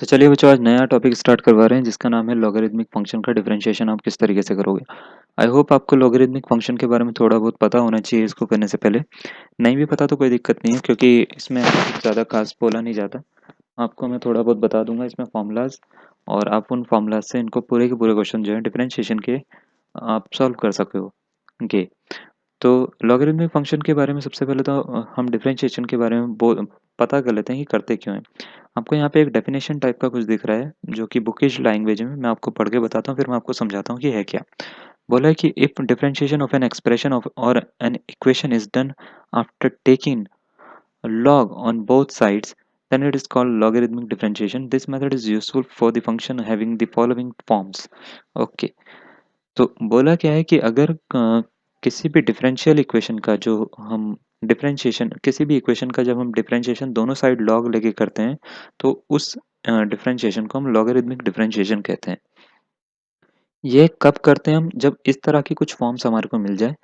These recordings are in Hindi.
तो चलिए बच्चों, आज नया टॉपिक स्टार्ट करवा रहे हैं जिसका नाम है लॉगरिथमिक फंक्शन का डिफरेंशिएशन आप किस तरीके से करोगे। आई होप आपको लॉगरिथमिक फंक्शन के बारे में थोड़ा बहुत पता होना चाहिए इसको करने से पहले। नहीं भी पता तो कोई दिक्कत नहीं है, क्योंकि इसमें कुछ ज़्यादा खास बोला नहीं जाता। आपको मैं थोड़ा बहुत बता दूंगा इसमें फार्मूलाज, और आप उन फार्मूलाज से इनको पूरे के पूरे क्वेश्चन जो है डिफरेंशिएशन के आप सॉल्व कर सके हो। ओके, तो लॉगरिथमिक फंक्शन के बारे में सबसे पहले तो हम डिफरेंशिएशन के बारे में पता कर लेते हैं कि करते क्यों हैं। आपको यहाँ पे एक डेफिनेशन टाइप का कुछ दिख रहा है जो कि बुकिश लैंग्वेज में मैं आपको पढ़ के बताता हूँ, फिर मैं आपको समझाता हूँ कि है क्या। बोला है कि if differentiation of an expression of और an equation is done after taking log on both sides, then it is called logarithmic differentiation. This method is useful for the function having the following forms. Okay, तो बोला क्या है कि अगर किसी भी डिफरेंशियल इक्वेशन का जो हम डिफरेंशिएशन किसी भी इक्वेशन का जब हम डिफरेंशिएशन दोनों साइड लॉग लेके करते हैं, तो उस डिफरेंशिएशन को हम लॉगरिथमिक डिफरेंशिएशन कहते हैं। ये कब करते हैं हम? जब इस तरह की कुछ फॉर्म्स हमारे को मिल जाए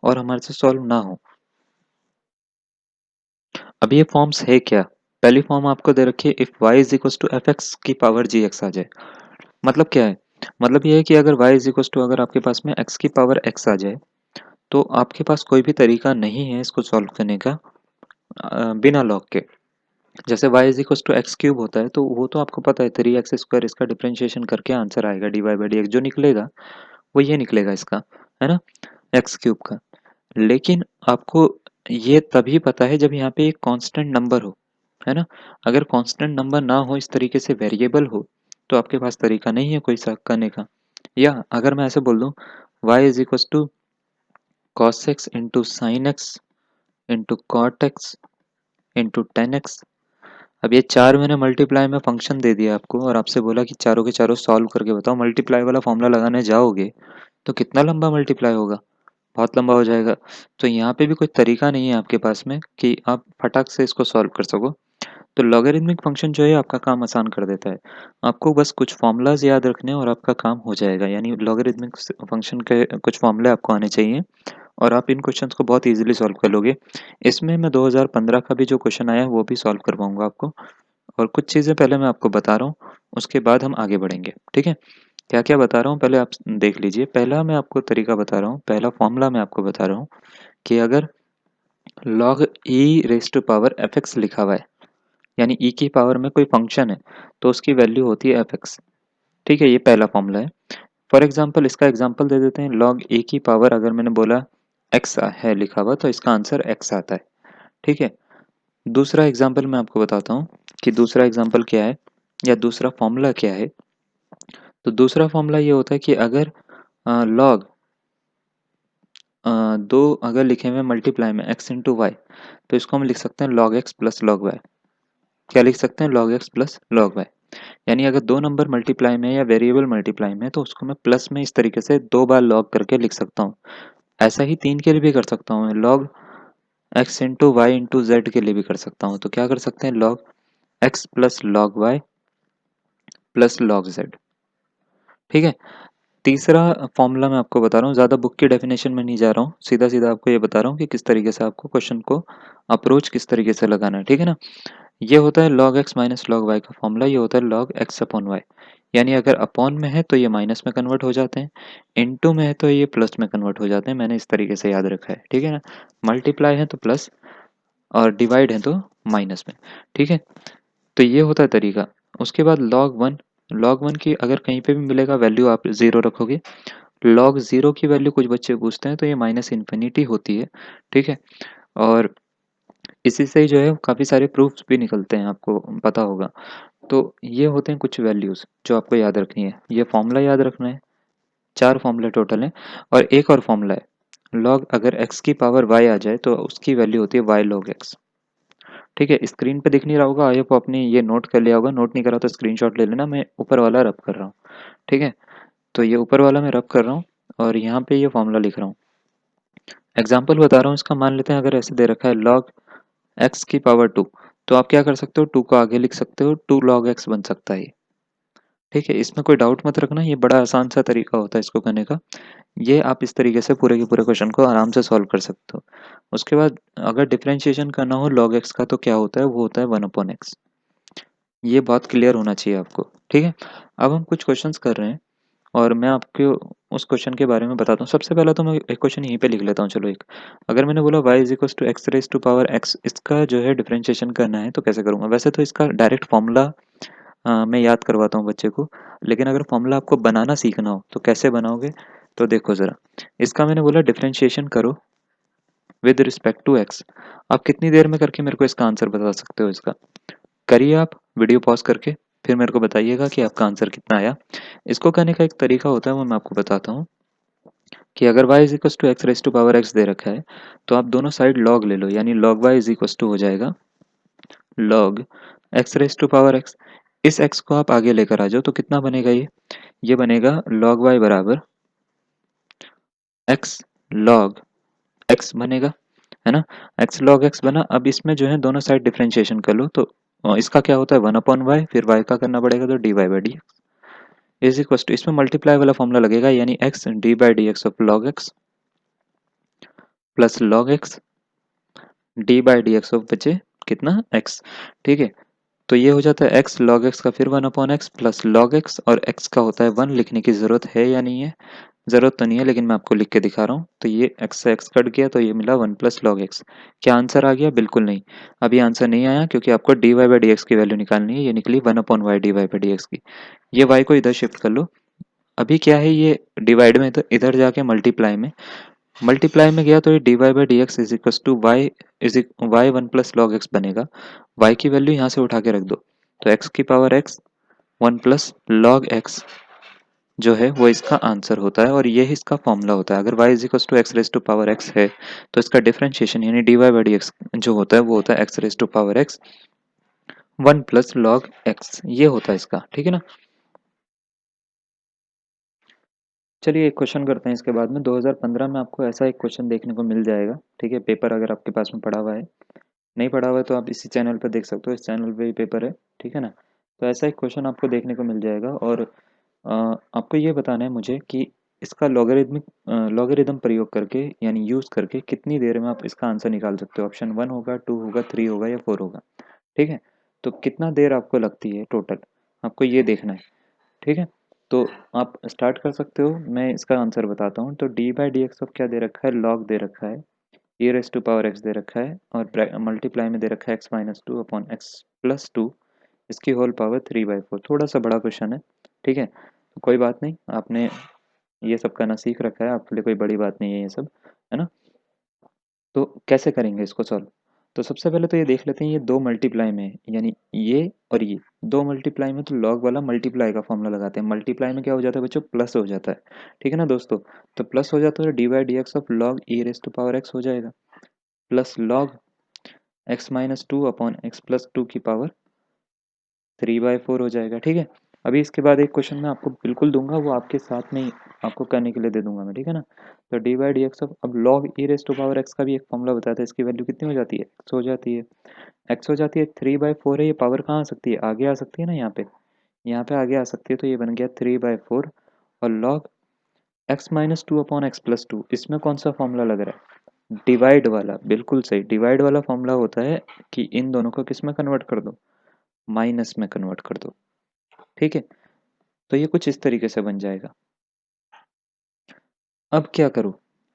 और हमारे से सॉल्व ना हो। अब ये फॉर्म्स है क्या? पहली फॉर्म आपको दे रखी है if y is equal to F X की पावर जी एक्स आ जाए। मतलब क्या है? मतलब ये है कि अगर y इज इक्वल टू अगर आपके पास में x की पावर x आ जाए, तो आपके पास कोई भी तरीका नहीं है इसको सॉल्व करने का बिना लॉग के। जैसे y is equal to X cube होता है, तो वो तो आपको पता है 3x स्क्वायर, इसका डिफरेंशिएशन करके आंसर आएगा D Y by D X, जो निकलेगा वो ये निकलेगा इसका, है ना, एक्स क्यूब का। लेकिन आपको ये तभी पता है जब यहाँ पे एक कांस्टेंट नंबर हो, है ना। अगर कांस्टेंट नंबर ना हो, इस तरीके से वेरिएबल हो, तो आपके पास तरीका नहीं है कोई सा करने का। या अगर मैं ऐसे बोल दूं y is equal to cos X into sine X into cot X into tan X. अब ये चार मैंने मल्टीप्लाई में फंक्शन दे दिया आपको और आपसे बोला कि चारों के चारों सॉल्व करके बताओ। मल्टीप्लाई वाला फॉर्मूला लगाने जाओगे तो कितना लंबा मल्टीप्लाई होगा, बहुत लंबा हो जाएगा। तो यहाँ पे भी कोई तरीका नहीं है आपके पास में कि आप फटाक से इसको सॉल्व कर सको। तो लॉगरिथमिक फंक्शन जो है आपका काम आसान कर देता है। आपको बस कुछ फॉर्मूलाज याद रखने हैं और आपका काम हो जाएगा। यानी लॉगरिथमिक फंक्शन के कुछ फॉर्मूले आपको आने चाहिए और आप इन क्वेश्चंस को बहुत इजीली सॉल्व कर लोगे। इसमें मैं 2015 का भी जो क्वेश्चन आया है वो भी सॉल्व करवाऊंगा आपको। और कुछ चीज़ें पहले मैं आपको बता रहा हूँ, उसके बाद हम आगे बढ़ेंगे, ठीक है। क्या क्या बता रहा हूँ पहले आप देख लीजिए। पहला मैं आपको तरीका बता रहा हूँ, पहला फॉर्मूला मैं आपको बता रहा हूँ कि अगर log e raise to power F X लिखा हुआ है, यानी e की पावर में कोई फंक्शन है, तो उसकी वैल्यू होती है एफ एक्स। ठीक है, ये पहला फॉर्मूला है। फॉर एग्जाम्पल इसका एग्जाम्पल दे देते हैं। log a की पावर अगर मैंने बोला x है लिखा हुआ, तो इसका आंसर x आता है। ठीक है, दूसरा एग्जाम्पल मैं आपको बताता हूँ कि दूसरा एग्जाम्पल क्या है या दूसरा फॉर्मूला क्या है। तो दूसरा फॉर्मूला ये होता है कि अगर log दो अगर लिखे हुए मल्टीप्लाई में x इंटू वाई, तो इसको हम लिख सकते हैं log x plus log y। क्या लिख सकते हैं? log x plus log y। यानी अगर दो नंबर मल्टीप्लाई में या वेरिएबल मल्टीप्लाई में, तो उसको मैं प्लस में इस तरीके से दो बार लॉग करके लिख सकता हूँ। ऐसा ही तीन के लिए भी कर सकता हूँ, log x into Y into Z के लिए भी कर सकता हूँ। तो क्या कर सकते हैं? log x plus log y plus log z। ठीक है, तीसरा फॉर्मूला मैं आपको बता रहा हूँ, ज़्यादा बुक की डेफिनेशन में नहीं जा रहा हूँ, सीधा सीधा आपको ये बता रहा हूँ कि किस तरीके से आपको क्वेश्चन को अप्रोच किस तरीके से लगाना है, ठीक है ना। ये होता है log x minus log y का फॉर्मूला, ये होता है log x अपॉन y। यानी अगर अपॉन में है तो ये माइनस में कन्वर्ट हो जाते हैं, इनटू में है तो ये प्लस में कन्वर्ट हो जाते हैं। मैंने इस तरीके से याद रखा है, ठीक है ना। मल्टीप्लाई है तो प्लस और डिवाइड है तो माइनस में, ठीक है। तो ये होता है तरीका। उसके बाद log 1 की अगर कहीं पे भी मिलेगा वैल्यू आप ज़ीरो रखोगे। log ज़ीरो की वैल्यू कुछ बच्चे पूछते हैं तो ये माइनस इन्फिनिटी होती है, ठीक है। और इसी से ही जो है काफ़ी सारे प्रूफ्स भी निकलते हैं, आपको पता होगा। तो ये होते हैं कुछ वैल्यूज़ जो आपको याद रखनी है। ये फॉर्मूला याद रखना है, चार फॉर्मूले टोटल हैं। और एक और फॉर्मूला है, log अगर x की पावर y आ जाए तो उसकी वैल्यू होती है y log x। ठीक है, स्क्रीन पे दिख नहीं रहा होगा, आई होप आपने ये नोट कर लिया होगा। नोट नहीं करा तो स्क्रीनशॉट ले लेना, मैं ऊपर वाला रब कर रहा हूँ, ठीक है। तो ये ऊपर वाला मैं रब कर रहा हूँ और यहाँ पे ये फॉर्मूला लिख रहा हूँ। एग्जाम्पल बता रहा हूँ इसका। मान लेते हैं अगर ऐसे दे रखा है log x की पावर 2, तो आप क्या कर सकते हो? 2 को आगे लिख सकते हो, 2 log x बन सकता है ये। ठीक है, इसमें कोई डाउट मत रखना, ये बड़ा आसान सा तरीका होता है इसको करने का। ये आप इस तरीके से पूरे के पूरे क्वेश्चन को आराम से सॉल्व कर सकते हो। उसके बाद अगर डिफरेंशिएशन करना हो log x का, तो क्या होता है? वो होता है 1 अपॉन एक्स। ये बहुत क्लियर होना चाहिए आपको, ठीक है? अब हम कुछ क्वेश्चंस कर रहे हैं और मैं आपको उस क्वेश्चन के बारे में बताता हूँ। सबसे पहले तो मैं एक क्वेश्चन यहीं पे लिख लेता हूँ चलो एक। अगर मैंने बोला y is equals to X raise to power x, इसका जो है डिफरेंशिएशन करना है तो कैसे करूँगा? वैसे तो इसका डायरेक्ट फ़ॉर्मूला मैं याद करवाता हूँ बच्चे को, लेकिन अगर फ़ॉर्मूला आपको बनाना सीखना हो तो कैसे बनाओगे? तो देखो ज़रा, इसका मैंने बोला डिफरेंशिएशन करो विद रिस्पेक्ट टू x। आप कितनी देर में करके मेरे को इसका आंसर बता सकते हो इसका? करिए आप वीडियो पॉज़ करके, फिर मेरे को बताइएगा कि आपका आंसर कितना आया। इसको करने का एक तरीका होता है वो मैं आपको बताता हूँ कि अगर y is equals to X raise to power x दे रखा है, तो आप दोनों साइड log ले लो, यानी log y is equals to हो जाएगा log x raise to power x। इस x को आप आगे लेकर आ जाओ तो कितना बनेगा ये? ये बनेगा log y बराबर x log x बनेगा, है ना? x log x बना। अब इसमें जो है दोनों साइड डिफरेंशिएशन कर लो तो इसका क्या होता है 1 अपॉन y, फिर y का करना पड़ेगा तो dy by D is equal to, इसमें मल्टीप्लाई वाला फॉर्मूला लगेगा, यानी x D by D x of log x plus log x D by D x of बचे कितना x, ठीक है? तो ये हो जाता है x log x का फिर 1 upon X plus log x, और x का होता है 1। लिखने की ज़रूरत है या नहीं है? ज़रूरत तो नहीं है, लेकिन मैं आपको लिख के दिखा रहा हूँ। तो ये x से x कट गया तो ये मिला 1 प्लस log x। क्या आंसर आ गया? बिल्कुल नहीं। अभी आंसर नहीं आया क्योंकि आपको D Y by D X की वैल्यू निकालनी है। ये निकली 1 upon Y D Y by D X की। ये y को इधर शिफ्ट कर लो। अभी क्या है, ये डिवाइड में तो इधर जाके मल्टीप्लाई में गया तो ये D Y by D X is equal to Y is Y 1 plus log X बनेगा। y की वैल्यू यहाँ से उठा के रख दो तो x की power x 1 plus log X जो है वो इसका आंसर होता है, और ये ही इसका फॉर्मूला होता है। अगर y is equal to X raise to power x है तो इसका डिफरेंशिएशन यानी D Y by D X जो होता है वो होता है X raise to power x 1 plus log x, ये होता है इसका, ठीक है ना? चलिए एक क्वेश्चन करते हैं इसके बाद में। 2015 में आपको ऐसा एक क्वेश्चन देखने को मिल जाएगा, ठीक है? पेपर अगर आपके पास में पड़ा हुआ है, नहीं पड़ा हुआ है तो आप इसी चैनल पर देख सकते हो, इस चैनल पे ही पेपर है, ठीक है ना? तो ऐसा एक क्वेश्चन आपको देखने को मिल जाएगा, और आपको ये बताना है मुझे कि इसका लॉगरिदम प्रयोग करके यानी यूज़ करके कितनी देर में आप इसका आंसर निकाल सकते हो। ऑप्शन 1 होगा, 2 होगा, 3 होगा या 4 होगा, ठीक है? तो कितना देर आपको लगती है टोटल, आपको ये देखना है, ठीक है? तो आप स्टार्ट कर सकते हो, मैं इसका आंसर बताता हूँ। तो d by D x of क्या दे रखा है, लॉग दे रखा है, ए रेस टू पावर एक्स दे रखा है, और मल्टीप्लाई में दे रखा है x minus two upon X plus to, इसकी होल पावर 3/4। थोड़ा सा बड़ा क्वेश्चन है, ठीक है? तो कोई बात नहीं, आपने ये सब करना सीख रखा है, आपके लिए कोई बड़ी बात नहीं है ये सब, है ना? तो कैसे करेंगे इसको सॉल्व? तो सबसे पहले तो ये देख लेते हैं, ये दो मल्टीप्लाई में है, यानी ये और ये दो मल्टीप्लाई में, तो लॉग वाला मल्टीप्लाई का फॉर्मूला लगाते हैं। मल्टीप्लाई में क्या हो जाता है बच्चों, प्लस हो जाता है, ठीक है ना दोस्तों? तो प्लस हो जाता है D by D x of log E raise to power X हो जाएगा, plus log X minus two upon X plus two की पावर 3/4 हो जाएगा, ठीक है? अभी इसके बाद एक क्वेश्चन मैं आपको बिल्कुल दूंगा, वो आपके साथ में ही आपको करने के लिए दे दूंगा मैं, ठीक है ना? तो d by D x of, अब log E raise to power x का भी एक फॉर्मूला बताया था, इसकी वैल्यू कितनी हो जाती है, एक्स हो जाती है। एक्स हो जाती है 3/4 है, ये पावर कहाँ आ सकती है, आगे आ सकती है ना, यहाँ पे आगे आ सकती है, तो ये बन गया 3/4। और log X minus two upon X plus to, इसमें कौन सा फॉर्मूला लग रहा है, डिवाइड वाला, बिल्कुल सही। डिवाइड वाला फॉर्मूला होता है कि इन दोनों को किस में कन्वर्ट कर दो, माइनस में कन्वर्ट कर दो, ठीक है? तो ये कुछ इस तरीके से बन जाएगा। अब क्या करो,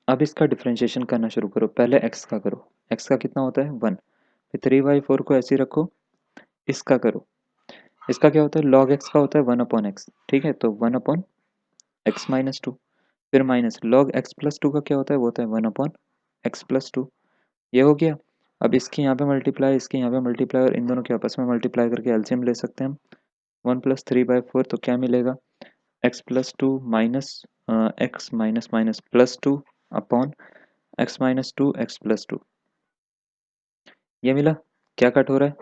अब इसका डिफरेंशिएशन करना शुरू करो। पहले x का करो, x का कितना होता है 1, फिर 3/4 को ऐसे ही रखो। इसका करो, इसका क्या होता है, log x का होता है 1 अपॉन एक्स, ठीक है? तो 1 अपॉन एक्स माइनस टू, फिर minus log x plus two का क्या होता है, वो होता है 1 अपॉन एक्स प्लस टू। ये हो गया। अब इसके यहाँ पे मल्टीप्लाई, इसके यहाँ पे मल्टीप्लाई, और इन दोनों के आपस में मल्टीप्लाई करके एलसीएम ले सकते हैं हम। 1 प्लस 3/4 तो क्या मिलेगा, x plus to minus x minus minus plus two upon x minus to x plus to, ये मिला। क्या कट हो रहा है,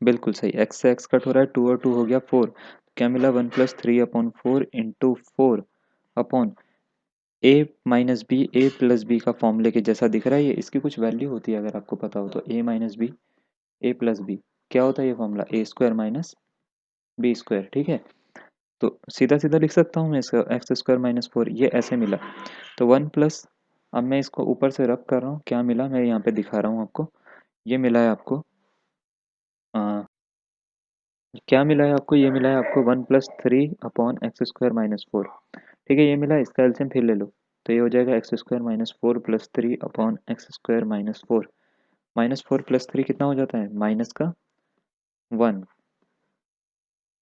बिल्कुल सही, एक्स से एक्स कट हो रहा है, टू और टू हो गया फोर। क्या मिला, 1 plus 3 upon 4 into four upon a minus b, a plus b का फॉर्मूले के जैसा दिख रहा है ये। इसकी कुछ वैल्यू होती है अगर आपको पता हो तो, ए minus b, a plus B क्या होता है ये फॉर्मूला, ए स्क्वायर माइनस बी स्क्वायर, ठीक है? तो सीधा सीधा लिख सकता हूँ मैं इसका, एक्स स्क्वायर माइनस फोर, ये ऐसे मिला। तो 1 प्लस, अब मैं इसको ऊपर से रब कर रहा हूँ, क्या मिला मैं यहाँ पे दिखा रहा हूँ आपको। ये मिला है आपको क्या मिला है आपको? ये मिला है आपको 1+3/x² - 4। ठीक है, ये मिला है, इसका एलसीएम फिर ले लो। तो ये हो जाएगा x² - 4 + 3/x² - 4। -4 + 3 कितना हो जाता है? माइनस का 1।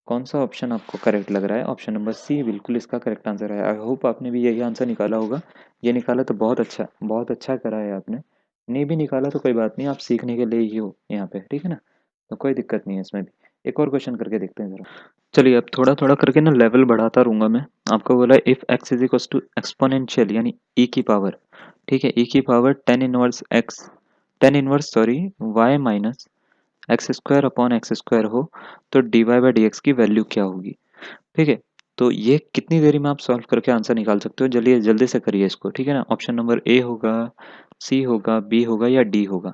कौन सा ऑप्शन आपको करेक्ट लग रहा है? ऑप्शन नंबर सी बिल्कुल इसका करेक्ट आंसर है। आई होप आपने भी यही आंसर निकाला होगा। ये निकाला तो बहुत अच्छा करा है आपने। नहीं भी निकाला तो कोई बात नहीं, आप सीखने के लिए ही हो यहाँ पे, ठीक है ना? तो कोई दिक्कत नहीं है इसमें भी। एक और क्वेश्चन करके देखते हैं ज़रा। चलिए अब थोड़ा-थोड़ा करके ना लेवल बढ़ाता रहूँगा मैं। आपको बोला है if x is equals to exponential यानी e की पावर, ठीक है? e की power tan inverse sorry y minus X square upon X square हो तो dy बाई dx की वैल्यू क्या होगी? ठीक है? तो ये कितनी देरी में आप सॉल्व करके आंसर निकाल सकते हो? चलिए जल्दी से करिए इसको, ठीक है ना? ऑप्शन नंबर ए होगा, सी होगा, बी होगा या डी होगा,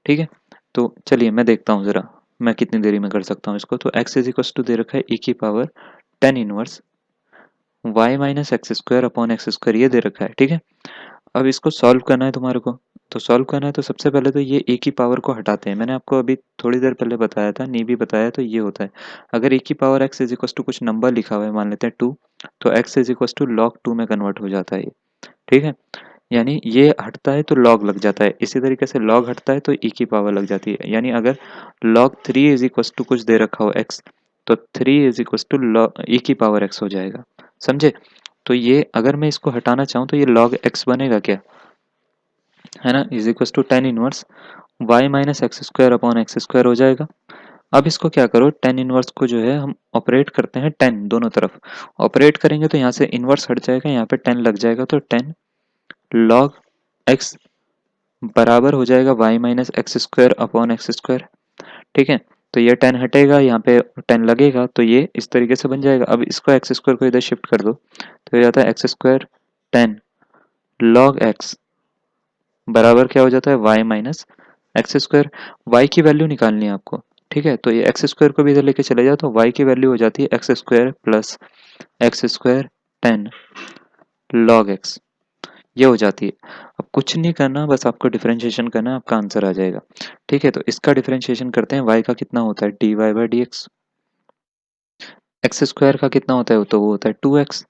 ठीक है? तो चलिए मैं देखता हूँ ज़रा, मैं कितनी देरी में कर सकता हूँ इसको। तो x इज़ इक्वल्स टू दे रखा है e की power tan inverse y minus X square upon X square ये दे रखा है, ठीक है? अब इसको सॉल्व करना है तुम्हारे को। तो सॉल्व करना है तो सबसे पहले तो ये ए की पावर को हटाते हैं। मैंने आपको अभी थोड़ी देर पहले बताया था, नहीं भी बताया तो ये होता है। अगर ए की power X is equal to कुछ नंबर लिखा हुआ है, मान लेते हैं 2, तो X is equal to log 2 में कन्वर्ट हो जाता है ये, ठीक है? यानी ये हटता है तो log लग जाता है। इसी तरीके से log हटता है तो e की पावर लग जाती है। यानी अगर log 3 इज इक्वल टू कुछ दे रखा हो x, तो 3 इज इक्वल टू e की पावर x हो जाएगा। समझे? तो ये अगर मैं इसको हटाना चाहूँ तो ये log x बनेगा क्या? है ना? Is equal to tan inverse y minus X square upon X square हो जाएगा। अब इसको क्या करो, tan इनवर्स को जो है हम ऑपरेट करते हैं 10 दोनों तरफ। ऑपरेट करेंगे तो यहाँ से इनवर्स हट जाएगा, यहाँ पे 10 लग जाएगा, तो 10 log x बराबर हो जाएगा y minus X square upon X square, ठीक है? तो ये 10 हटेगा, यहाँ पे 10 लगेगा, तो ये इस तरीके से बन जाएगा। अब इसको एक्स स्क्वायर को इधर शिफ्ट कर दो तो ये जाता है एक्स स्क्वायर 10 log x बराबर क्या हो जाता है y minus X square. y की वैल्यू निकालनी है आपको, ठीक है? तो ये एक्स स्क्वायर को भी इधर लेके चले जाओ तो y की वैल्यू हो जाती है x square plus x square 10 log x, ये हो जाती है। अब कुछ नहीं करना, बस आपको डिफरेंशिएशन करना है, आपका आंसर आ जाएगा, ठीक है? तो इसका डिफरेंशिएशन करते हैं। y का कितना होता है dy by D x, x square का कितना होता है तो वो होता है 2x,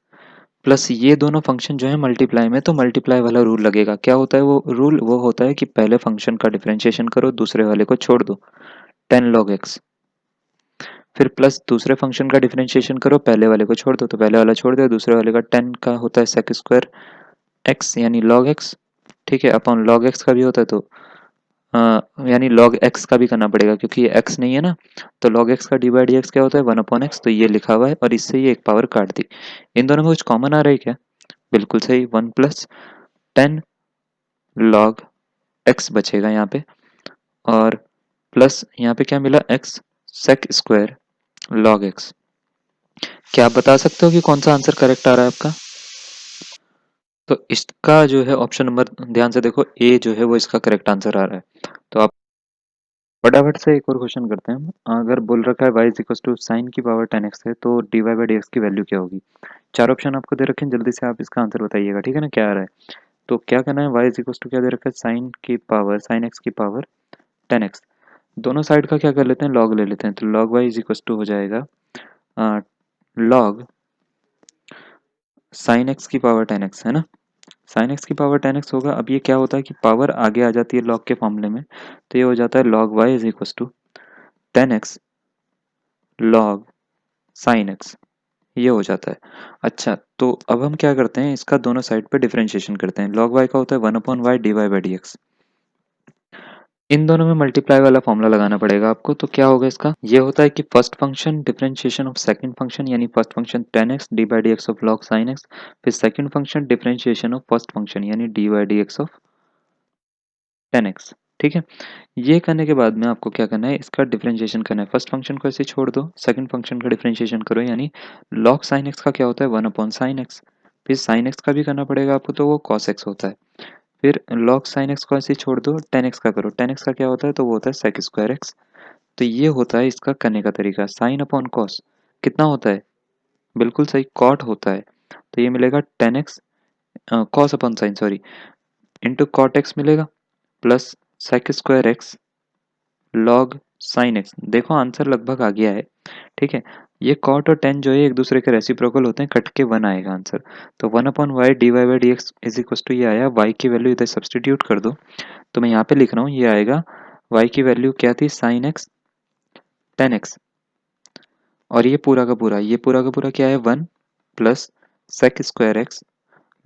प्लस ये दोनों फंक्शन जो है मल्टीप्लाई में, तो मल्टीप्लाई वाला रूल लगेगा। क्या होता है वो रूल? वो होता है कि पहले फंक्शन का डिफरेंशिएशन करो, दूसरे वाले को छोड़ दो, 10 log x, फिर प्लस दूसरे फंक्शन का डिफरेंशिएशन करो, पहले वाले को छोड़ दो, तो पहले वाला छोड़ दो, दूसरे वाले का 10 का होता है सेक स्क्वायर x यानी log x, ठीक है? अपॉन log x का भी होता है तो यानी log x का भी करना पड़ेगा क्योंकि ये x नहीं है ना, तो log x का डी बाई डी एक्स क्या होता है 1/x, तो ये लिखा हुआ है और इससे ये एक पावर काट दी। इन दोनों में कुछ कॉमन आ रहा है क्या? बिल्कुल सही, 1 प्लस 10 log x बचेगा यहाँ पे, और प्लस यहाँ पे क्या मिला x sec square log x। क्या आप बता सकते हो कि कौन सा आंसर करेक्ट आ रहा है आपका? तो इसका जो है ऑप्शन नंबर ध्यान से देखो, ए जो है वो इसका करेक्ट आंसर आ रहा है। तो आप फटाफट से एक और क्वेश्चन करते हैं। अगर बोल रखा है y is equal to sine की पावर 10x है तो dy बाई डी एक्स की वैल्यू क्या होगी? चार ऑप्शन आपको दे रखे हैं, जल्दी से आप इसका आंसर बताइएगा, ठीक है ना? क्या आ रहा है? तो क्या करना है, y इज इक्वल टू क्या दे रखा है, साइन एक्स की पावर 10x। दोनों साइड का क्या कर लेते हैं, log ले लेते हैं, तो log y is equal to हो जाएगा log साइन एक्स की पावर 10x, है ना? साइन एक्स की पावर 10x होगा। अब ये क्या होता है कि पावर आगे आ जाती है log के फॉर्मूले में, तो ये हो जाता है log y is equal to 10x log sine X, ये हो जाता है। अच्छा, तो अब हम क्या करते हैं, इसका दोनों साइड पे डिफरेंशिएशन करते हैं। log y का होता है 1/y dy by D x. इन दोनों में मल्टीप्लाई वाला फॉर्मूला लगाना पड़ेगा आपको। तो क्या होगा इसका, ये होता है कि first function differentiation of second function, यानी first function 10x d by D x of log sine x, फिर second function differentiation of first function यानी d by D x of 10x, ठीक है? ये करने के बाद में आपको क्या करना है, इसका डिफरेंशिएशन करना है। फर्स्ट फंक्शन को ऐसे छोड़ दो, सेकंड फंक्शन का डिफरेंशिएशन करो, यानी log sin x का क्या होता है 1/sin x, फिर sin x का भी करना पड़ेगा आपको, तो वो cos x होता है। फिर log sin x को ऐसे ही छोड़ दो, tan x का करो, tan x का क्या होता है, तो वो होता है sec स्क्वायर x। तो ये होता है इसका करने का तरीका। sin अपॉन cos कितना होता है, बिल्कुल सही, cot होता है। तो ये मिलेगा tan x cos upon sin sorry into cot x मिलेगा, plus sec square x log sin x। देखो आंसर लगभग आ गया है। ठीक है। ये कॉट और टेन जो है एक दूसरे के रेसिप्रोकल होते हैं, कट के 1 आएगा आंसर। तो 1/y dy/dx is equal to ये आया, y की वैल्यू इधर सब्सटीट्यूट कर दो। तो मैं यहाँ पे लिख रहा हूँ, ये आएगा y की वैल्यू क्या थी, साइन एक्स 10x, और ये पूरा का पूरा क्या है, 1 plus sec square X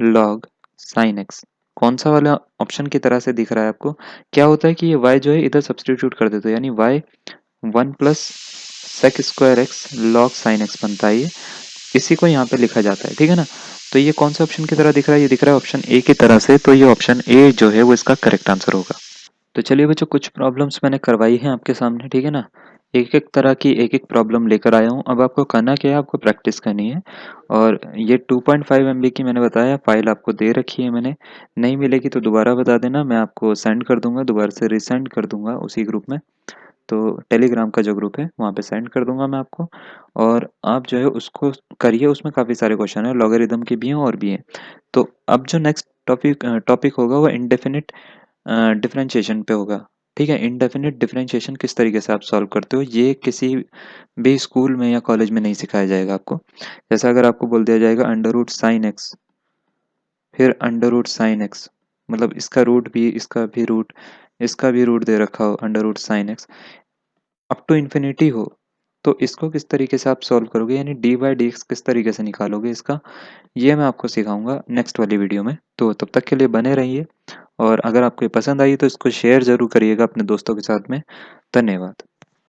log sine X. कौन सा वाला ऑप्शन की तरह से दिख रहा है आपको? क्या होता है कि ये y जो है इधर सब्सटीट्यूट कर देते हो, यानी y 1 plus sec square X log sine X बनता है ये, इसी को यहाँ पे लिखा जाता है, ठीक है ना। तो ये कौन सा ऑप्शन की तरह दिख रहा है, ये दिख रहा है ऑप्शन ए की तरह से, तो ये ऑप्शन ए जो है वो इसका करेक्ट आंसर होगा। तो चलिए बच्चों, कुछ प्रॉब्लम्स मैंने करवाई हैं आपके सामने, ठीक है ना। एक एक तरह की एक एक प्रॉब्लम लेकर आया हूँ। अब आपको करना क्या है, आपको प्रैक्टिस करनी है। और ये 2.5 MB की मैंने बताया फाइल आपको दे रखी है मैंने। नहीं मिलेगी तो दोबारा बता देना, मैं आपको सेंड कर दूंगा, दोबारा से रिसेंड कर दूंगा उसी ग्रुप में। तो टेलीग्राम का जो ग्रुप है वहाँ पे सेंड कर दूंगा मैं आपको। और आप जो है उसको करिए, उसमें काफ़ी सारे क्वेश्चन है, लॉगरिदम के भी हैं और भी हैं। तो अब जो नेक्स्ट टॉपिक टॉपिक होगा वो इंडेफिनिट डिफरेंशिएशन पे होगा। ठीक है, इनडेफिनिट डिफरेंशिएशन किस तरीके से आप सॉल्व करते हो, ये किसी भी स्कूल में या कॉलेज में नहीं सिखाया जाएगा आपको। जैसा अगर आपको बोल दिया जाएगा अंडर रूट साइन एक्स, फिर अंडर रूट साइन एक्स, मतलब इसका रूट भी, इसका भी रूट, इसका भी रूट दे रखा हो under root sine X up to infinity हो, तो इसको किस तरीके से आप सॉल्व करोगे, यानी dy/dx किस तरीके से निकालोगे इसका, ये मैं आपको सिखाऊंगा नेक्स्ट वाली वीडियो में। तो तब तक के लिए बने रहिए, और अगर आपको ये पसंद आई तो इसको शेयर ज़रूर करिएगा अपने दोस्तों के साथ में। धन्यवाद।